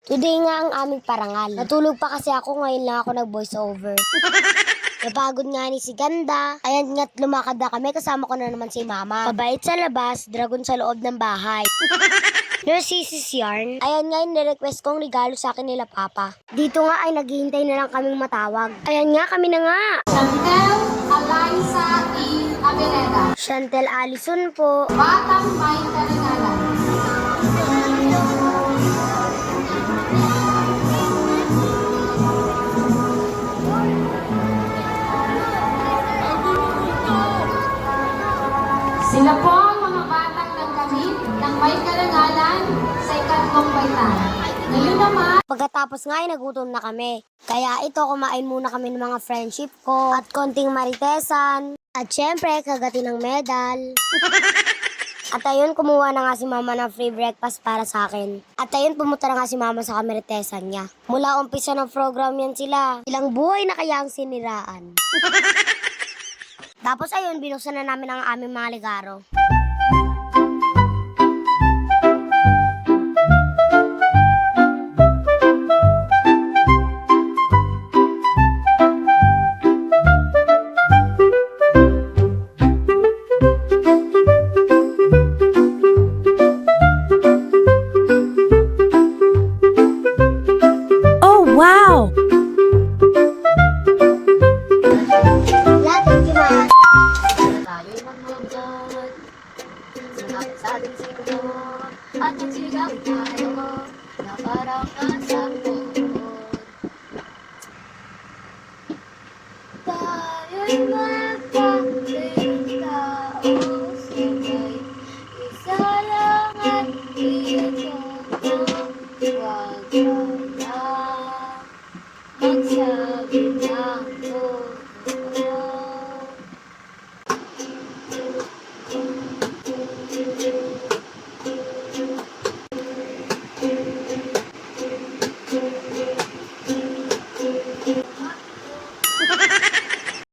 Today nga ang aming parangal. Natulog pa kasi ako, ngayon lang ako nag-voice over. Napagod nga ni si Ganda. Ayan nga't lumakad na kami, kasama ko na naman si Mama. Kabait sa labas, dragon sa loob ng bahay. Nurse Sis Yarn. Ayan nga yung nirequest kong regalo sa akin nila Papa. Dito nga ay naghihintay na lang kaming matawag. Ayan nga, kami na nga. Chantel Eliza E. Abeneda. Chantel Allison po. Batang May Kalingalan. Sila po ang mga batang nagkamit ng may karangalan sa ikatlong baitan. Ngayon naman, Pagkatapos nga ay nagutom na kami. Kaya ito, kumain muna kami ng mga friendship ko at konting maritesan. At syempre, kagati ng medal. At ayun, kumuha na nga si Mama ng free breakfast para sa akin. At ayun, pumunta na nga si Mama sa kameritesan niya. Mula umpisa ng program yan sila. Ilang buhay na kaya ang siniraan. Tapos ayun, binuksan na namin ang aming mga ligaro. Oh, wow! Lahat ng tayo'y magbabot. Singap sa ating singko. At magsigaw tayo na parang nasabot. Tayo'y magpapitao sabay. Isa lang at ito ang wag ka na magsabi na.